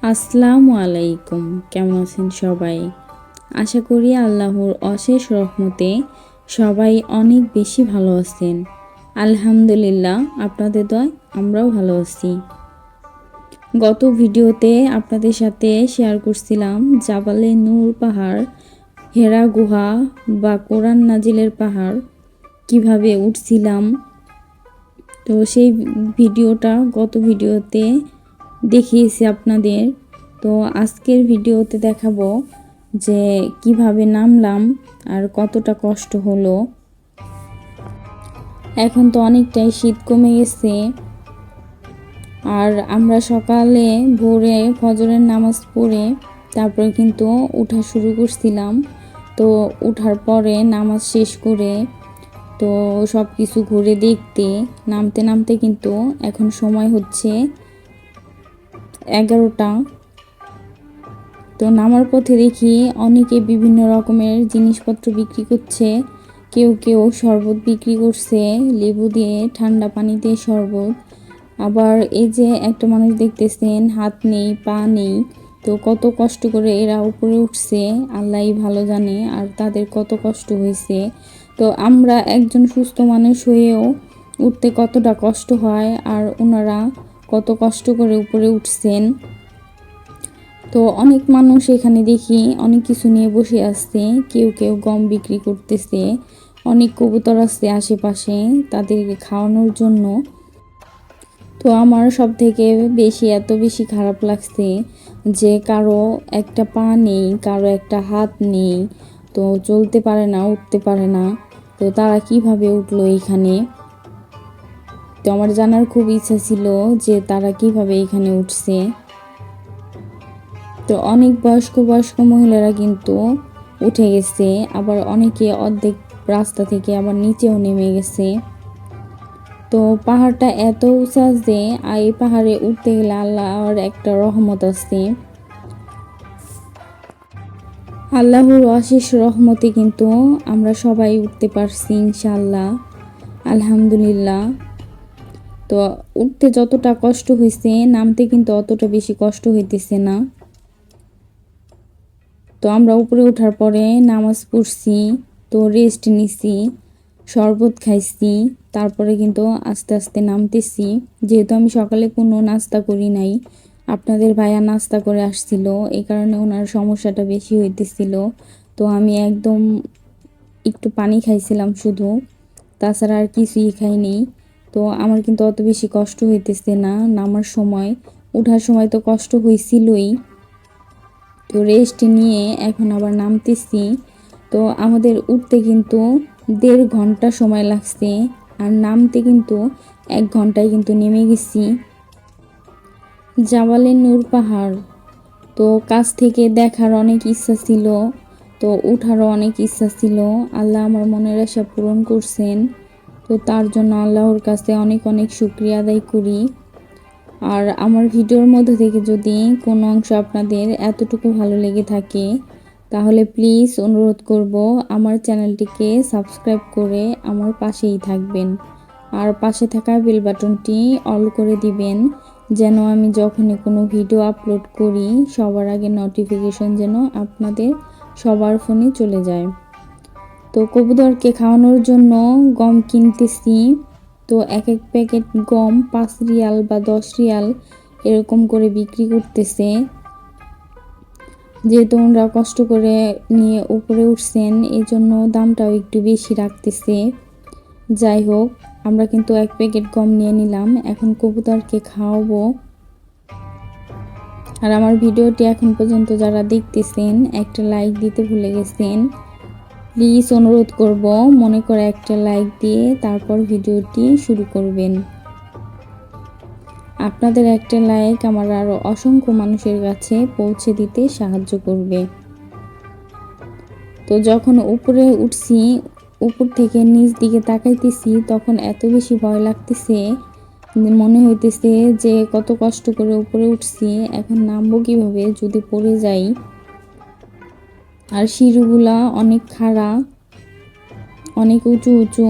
আসসালামু আলাইকুম। কেমন আছেন সবাই? আশা করি আল্লাহর অশেষ রহমতে সবাই অনেক বেশি ভালো আছেন। আলহামদুলিল্লাহ, আপনাদের দয়ায় আমরাও ভালো আছি। গত ভিডিওতে আপনাদের সাথে শেয়ার করছিলাম জাবালে নূর পাহাড়, হেরা গুহা বা কোরআন নাজিলের পাহাড় কিভাবে উঠছিলাম। তো সেই ভিডিওটা গত ভিডিওতে দেখিয়েছি আপনাদের। তো আজকের ভিডিওতে দেখাবো যে কিভাবে নামলাম আর কতটা কষ্ট হলো। এখন তো অনেকটাই শীত কমে গেছে, আর আমরা সকালে ভোরে ফজরের নামাজ পড়ে তারপরে কিন্তু উঠা শুরু করছিলাম। তো উঠার পরে নামাজ শেষ করে তো সব কিছু ঘুরে দেখতে নামতে নামতে কিন্তু এখন সময় হচ্ছে 11টা। তো নামার পথে দেখি অনেকে বিভিন্ন রকমের জিনিসপত্র বিক্রি করছে। কেউ কেউ শরবত বিক্রি করছে, লেবু দিয়ে, ঠান্ডা পানি দিয়ে শরবত। আবার এই যে একটা মানুষ দেখতেছেন, হাত নেই, পা নেই। তো কত কষ্ট করে এরা উপরে উঠছে আল্লাহই ভালো জানে, আর তাদের কত কষ্ট হয়েছে। তো আমরা একজন সুস্থ মানুষ হয়েও উঠতে কতটা কষ্ট হয়, আর ওনারা কত কষ্ট করে উপরে উঠছেন। তো অনেক মানুষ এখানে দেখি অনেক কিছু নিয়ে বসে আসছে, কেউ কেউ গম বিক্রি করতেছে, অনেক কবুতর আছে আশেপাশে তাদেরকে খাওয়ানোর জন্য। তো আমার সব থেকে এত বেশি খারাপ লাগছে যে কারো একটা পা নেই, কারো একটা হাত নেই, তো চলতে পারে না, উঠতে পারে না। তো তারা কিভাবে উঠলো এখানে? তো আমার জানার খুব ইচ্ছা ছিল যে তারা কিভাবে এখানে উঠছে। তো অনেক বয়স্ক বয়স্ক মহিলারা কিন্তু উঠে গেছে, আবার অনেকে অর্ধেক রাস্তা থেকে আবার নিচেও নেমে গেছে। তো পাহাড়টা এত উঁচা যে এই পাহাড়ে উঠতে গেলে আল্লাহর একটা রহমত আছে। আল্লাহর অশেষ রহমতে কিন্তু আমরা সবাই উঠতে পারছি ইনশাআল্লাহ, আলহামদুলিল্লাহ। তো উঠতে যতটা কষ্ট হয়েছে, নামতে কিন্তু অতটা বেশি কষ্ট হইতেছে না। তো আমরা উপরে ওঠার পরে নামাজ পড়ছি, তো রেস্ট নিছি, শরবত খাইছি, তারপরে কিন্তু আস্তে আস্তে নামতেছি। যেহেতু আমি সকালে কোনো নাস্তা করি নাই, আপনাদের ভাইয়া নাস্তা করে আসছিল, এই কারণে ওনার সমস্যাটা বেশি হইতেছিল। তো আমি একদম একটু পানি খাইছিলাম শুধু, তাছাড়া আর কিছুই খাইনি। তো আমার কিন্তু অত বেশি কষ্ট হইতেছে না নামার সময়। ওঠার সময় তো কষ্ট হয়েছিলই। তো রেস্ট নিয়ে এখন আবার নামতেছি। তো আমাদের উঠতে কিন্তু 1.5 ঘন্টা সময় লাগছে, আর নামতে কিন্তু 1 ঘন্টায় কিন্তু নেমে গেছি। জাবালে নূর পাহাড় তো কাছ থেকে দেখার অনেক ইচ্ছা ছিল, তো উঠারও অনেক ইচ্ছা ছিল। আল্লাহ আমার মনের আশা পূরণ করছেন। তো তার জন্য আল্লাহর কাছে অনেক অনেক শুকরিয়া আদায় করি। আর আমার ভিডিওর মধ্যে থেকে যদি কোনো অংশ আপনাদের এতটুকু ভালো লেগে থাকে, তাহলে প্লিজ অনুরোধ করব আমার চ্যানেলটিকে সাবস্ক্রাইব করে আমার পাশেই থাকবেন, আর পাশে থাকা বেল বাটনটি অল করে দিবেন, যেন আমি যখনই কোনো ভিডিও আপলোড করি সবার আগে নোটিফিকেশন যেন আপনাদের সবার ফোনে চলে যায়। তো কবুতরকে খাওয়ানোর জন্য গম কিনতেছি। তো এক এক প্যাকেট গম 5 রিয়াল বা 10 রিয়াল এরকম করে বিক্রি করতেছে। যেহেতু ওনারা কষ্ট করে নিয়ে উপরে উঠছেন, এই জন্য দামটাও একটু বেশি রাখতেছে। যাই হোক, আমরা কিন্তু 1 প্যাকেট গম নিয়ে নিলাম, এখন কবুতরকে খাওয়াবো। আর আমার ভিডিওটি এখন পর্যন্ত যারা দেখতেছেন একটা লাইক দিতে ভুলে গেছেন, প্লিজ অনুরোধ করব মনে করে একটা লাইক দিয়ে তারপর ভিডিওটি শুরু করবেন। আপনাদের একটা লাইক আমার আরও অসংখ্য মানুষের কাছে পৌঁছে দিতে সাহায্য করবে। তো যখন উপরে উঠছি, উপর থেকে নিচ দিকে তাকাইতেছি, তখন এত বেশি ভয় লাগতেছে, মনে হইতেছে যে কত কষ্ট করে উপরে উঠছি, এখন নামবো কিভাবে যদি পড়ে যাই। আর সিঁড়িগুলা অনেক খাড়া, অনেক উঁচু উঁচু।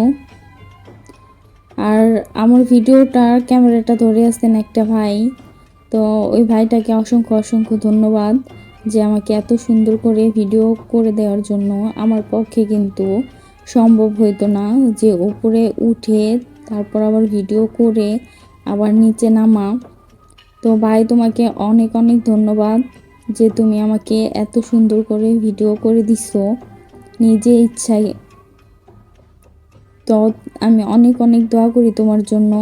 আর আমার ভিডিওটার ক্যামেরাটা ধরে আছেন একটা ভাই, তো ওই ভাইটাকে অসংখ্য অসংখ্য ধন্যবাদ যে আমাকে এত সুন্দর করে ভিডিও করে দেওয়ার জন্য। আমার পক্ষে কিন্তু সম্ভব হইতো না যে উপরে উঠে তারপর আবার ভিডিও করে আবার নিচে নামা। তো ভাই, তোমাকে অনেক অনেক ধন্যবাদ যে তুমি আমাকে এত সুন্দর করে ভিডিও করে দিছো নিজে ইচ্ছায়। তো আমি অনেক অনেক দোয়া করি তোমার জন্য।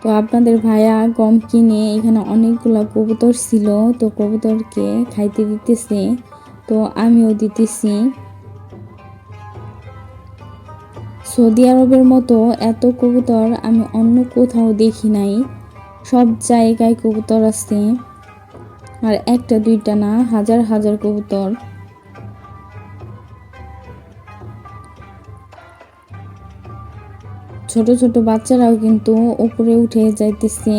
তো আপনাদের ভাইয়া গম কিনে এখানে অনেকগুলো কবুতর ছিল, তো কবুতরকে খাইতে দিতেছে, তো আমিও দিতেছি। সৌদি আরবের মতো এত কবুতর আমি অন্য কোথাও দেখি নাই। সব জায়গায় কবুতর আছে, আর একটা দুইটা না, হাজার হাজার কবুতর। ছোট ছোট বাচ্চারাও কিন্তু উপরে উঠে যাইতেছে।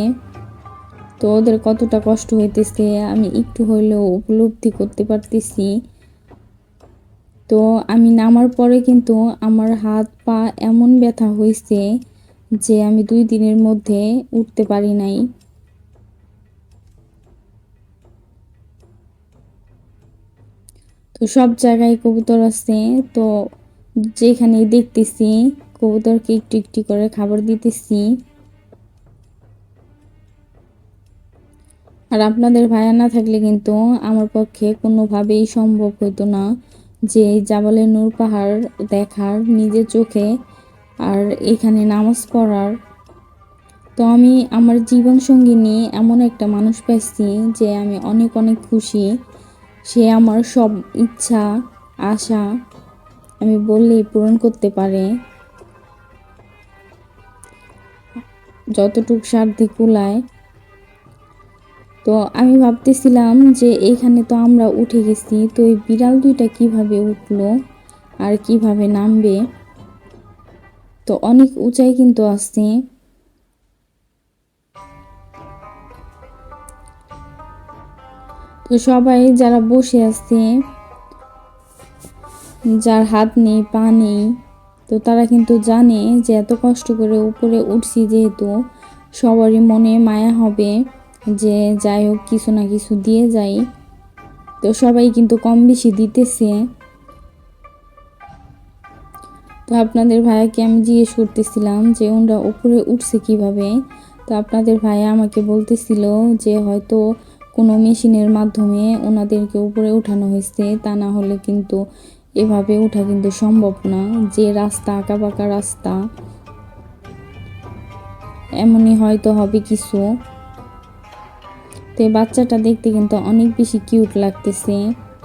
তো ওদের কতটা কষ্ট হইতেছে আমি একটু হইলেও উপলব্ধি করতে পারতেছি। তো আমি নামার পরে কিন্তু আমার হাত পা এমন ব্যথা হয়েছে যে আমি 2 দিনের মধ্যে উঠতে পারি নাই। তো সব জায়গায় কবুতর আছে, তো যেখানেই দেখতেছি কবুতরকে একটু একটু করে খাবার দিতেছি। আর আপনাদের ভাইয়া না থাকলে কিন্তু আমার পক্ষে কোনোভাবেই সম্ভব হতো না যে জাবালে নূর পাহাড় দেখার নিজের চোখে, আর এখানে নামাজ পড়ার। তো আমি আমার জীবন সঙ্গিনী এমন একটা মানুষ পাইছি যে আমি অনেক অনেক খুশি। সে আমার সব ইচ্ছা আশা আমি বললেই পূরণ করতে পারে, যতটুক সাধ্যে কুলায়। তো আমি ভাবতেছিলাম যে এইখানে তো আমরা উঠে গেছি, তো এই বিড়াল দুইটা কিভাবে উঠলো আর কিভাবে নামবে। তো অনেক উঁচাই কিন্তু আছে। তো সবাই যারা বসে আছে, যার হাত নেই পা নেই, তো তারা কিন্তু জানে যে এত কষ্ট করে উপরে উঠছি যেহেতু সবারই মনে মায়া হবে যে যাই হোক কিছু না কিছু দিয়ে যাই। তো সবাই কিন্তু কম বেশি দিতেছে। তো আপনাদের ভাইয়াকে আমি জিজ্ঞেস করতেছিলাম যে ওনারা উপরে উঠছে কিভাবে। তো আপনাদের ভাইয়া আমাকে বলতেছিল যে হয়তো কোনো মেশিনের মাধ্যমে ওনাদেরকে উপরে উঠানো হয়েছে, তা না হলে কিন্তু এভাবে ওঠা কিন্তু সম্ভব না। যে রাস্তা আঁকাবাঁকা রাস্তা, এমনই হয়তো হবে কিছু। তো এই বাচ্চাটা দেখতে কিন্তু অনেক বেশি কিউট লাগতেছে,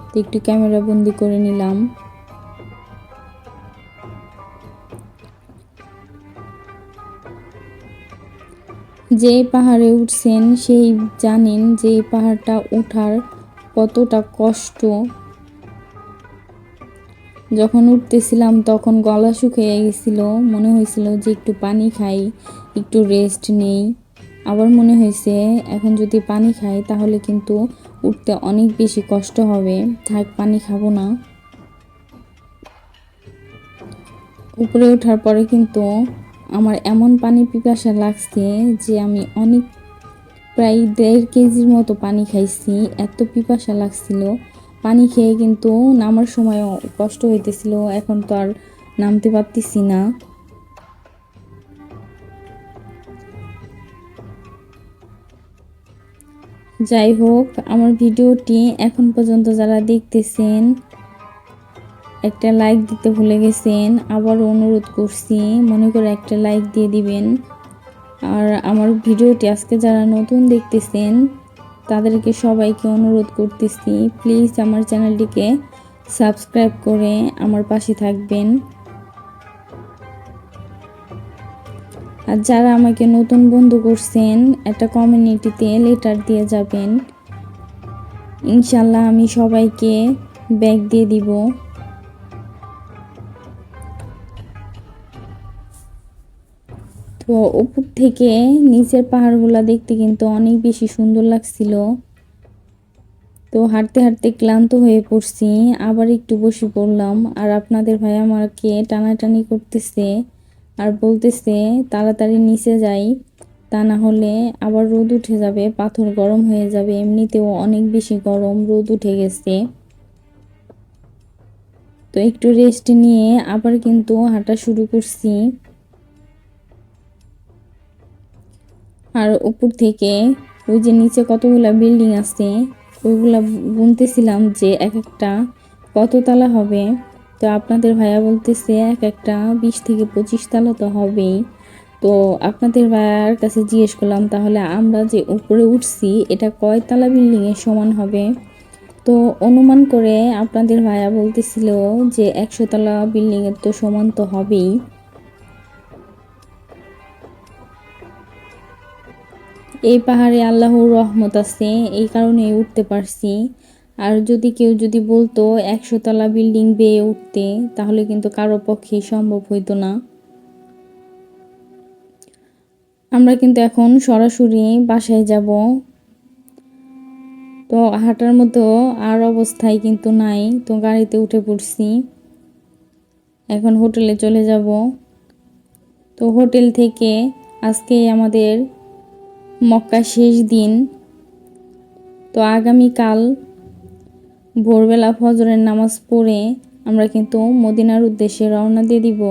তো একটু ক্যামেরা বন্দি করে নিলাম। যে পাহাড়ে উঠছেন সেই জানেন যে এই পাহাড়টা ওঠার কতটা কষ্ট। যখন উঠতেছিলাম তখন গলা শুকিয়ে গেছিল, মনে হয়েছিল যে একটু পানি খাই, একটু রেস্ট নেই। আবার মনে হয়েছে এখন যদি পানি খাই তাহলে কিন্তু উঠতে অনেক বেশি কষ্ট হবে, থাক পানি খাবো না। উপরে ওঠার পরে কিন্তু আমার এমন পানি পিপাসা লাগছে যে আমি অনেক প্রায় 1.5 কেজির মতো পানি খাইছি, এত পিপাসা লাগছিল। পানি খেয়ে কিন্তু নামার সময় কষ্ট হইতেছিল, এখন তো আর নামতে পারতেছি না। যাই হোক, আমার ভিডিওটি এখন পর্যন্ত যারা দেখতেছেন একটা লাইক দিতে ভুলে গেছেন, আবারও অনুরোধ করছি মনে করে একটা লাইক দিয়ে দিবেন। আর আমার ভিডিওটি আজকে যারা নতুন দেখতেছেন তাদেরকে সবাইকে অনুরোধ করতেছি প্লিজ আমার চ্যানেলটিকে সাবস্ক্রাইব করে আমার পাশে থাকবেন। আর যারা আমাকে নতুন বন্ধু করছেন একটা কমিউনিটিতে লেটার দিয়ে যাবেন, ইনশাল্লাহ আমি সবাইকে ব্যাগ দিয়ে দিব। তো উপর থেকে নিচের পাহাড়গুলো দেখতে কিন্তু অনেক বেশি সুন্দর লাগছিল। তো হাঁটতে হাঁটতে ক্লান্ত হয়ে পড়ছি, আবার একটু বসে পড়লাম। আর আপনাদের ভাই আমাকে টানাটানি করতেছে আর বলতেছে তাড়াতাড়ি নিচে যাই। তা না হলে আবার রোদ উঠে যাবে, পাথর গরম হয়ে যাবে। এমনিতেও অনেক বেশি গরম, রোদ উঠে গেছে। তো একটু রেস্ট নিয়ে আবার কিন্তু হাঁটা শুরু করছি। আর উপর থেকে ওই যে নিচে কতগুলা বিল্ডিং আছে, ওইগুলা গুনতেছিলাম যে এক একটা কত তালা হবে। তো আপনাদের ভাইয়া বলতেছে এক একটা 20 থেকে 25 তালা তো হবেই। তো আপনাদের ভাইয়ার কাছে জিজ্ঞেস করলাম, তাহলে আমরা যে উপরে উঠছি এটা কয় তালা বিল্ডিং এর সমান হবে। তো অনুমান করে আপনাদের ভাইয়া বলতেছিল যে 100 তলা বিল্ডিং এর তো সমান তো হবেই। এই পাহাড়ে আল্লাহর রহমত আছে, এই কারণে উঠতে পারছি। আর যদি কেউ যদি বলতো 100 তলা বিল্ডিং বেয়ে উঠতে, তাহলে কিন্তু কারো পক্ষেই সম্ভব হইতো না। আমরা কিন্তু এখন সরাসরি বাসায় যাব। তো হাঁটার মতো আর অবস্থায় কিন্তু নাই, তো গাড়িতে উঠে পড়ছি। এখন হোটেলে চলে যাব। তো হোটেল থেকে আজকে আমাদের মক্কা শেষ দিন। তো আগামীকাল ভোরবেলা ফজরের নামাজ পড়ে আমরা কিন্তু মদিনার উদ্দেশ্যে রওনা দিয়ে দিব।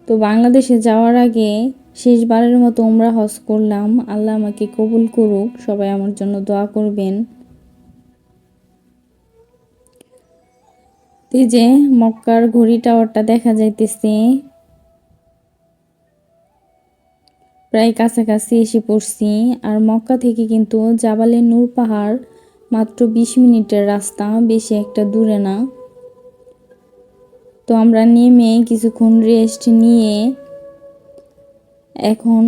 তো বাংলাদেশে যাওয়ার আগে শেষবারের মতো উমরা হজ করলাম। আল্লাহ আমাকে কবুল করুক, সবাই আমার জন্য দোয়া করবেন। এই যে মক্কার ঘড়ি টাওয়ারটা দেখা যাইতেছে, প্রায় কাছাকাছি এসে পড়ছি। আর মক্কা থেকে কিন্তু জাবালে নূর পাহাড় মাত্র 20 মিনিটের রাস্তা, বেশি একটা দূরে না। তো আমরা নেমে কিছুক্ষণ রেস্ট নিয়ে এখন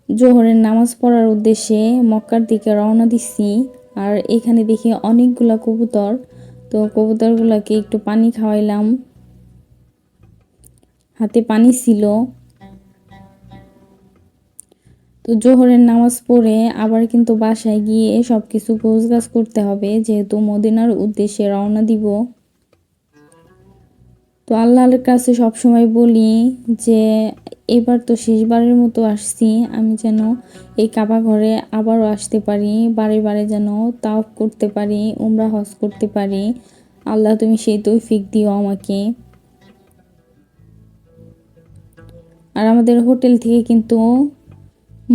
জোহরের নামাজ পড়ার উদ্দেশ্যে মক্কার দিকে রওনা দিচ্ছি। আর এখানে দেখি অনেকগুলা কবুতর, তো কবুতরগুলোকে একটু পানি খাওয়াইলাম, হাতে পানি ছিল। তো জোহরের নামাজ পড়ে আবার কিন্তু বাসায় গিয়ে সব কিছু গোছগাছ করতে হবে, যেহেতু মদিনার উদ্দেশ্যে রওনা দিব। তো আল্লাহর কাছে সবসময় বলি যে এবার তো শেষবারের মতো আসছি, আমি যেন এই কাবা ঘরে আবারও আসতে পারি, বারে বারে যেন তাওয়াফ করতে পারি, উমরা হজ করতে পারি। আল্লাহ তুমি সেই তৌফিক দিও আমাকে। আর আমাদের হোটেল থেকে কিন্তু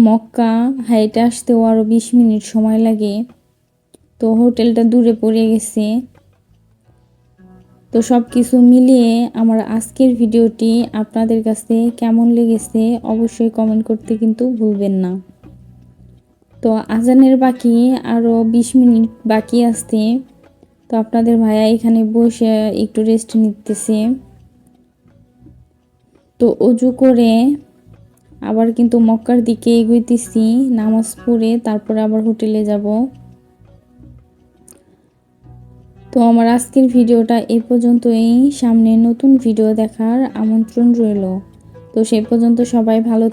মক্কা হাইটে আসতেও আরও 20 মিনিট সময় লাগে। তো হোটেলটা দূরে পড়ে গেছে। তো সব কিছু মিলিয়ে আমার আজকের ভিডিওটি আপনাদের কাছে কেমন লেগেছে অবশ্যই কমেন্ট করতে কিন্তু ভুলবেন না। তো আজানের বাকি আরও 20 মিনিট বাকি আসতে, তো আপনাদের ভাইয়া এখানে বসে একটু রেস্ট নিতেছে। তো অজু করে আবার কিন্তু মক্কার দিকে এগোইতেছি, নামাজ পড়ে তারপরে আবার হোটেলে যাব। তো আমার আজকের ভিডিওটা এই পর্যন্তই, সামনে নতুন ভিডিও দেখার আমন্ত্রণ রইল। তো সেই পর্যন্ত সবাই ভালো থাকবেন।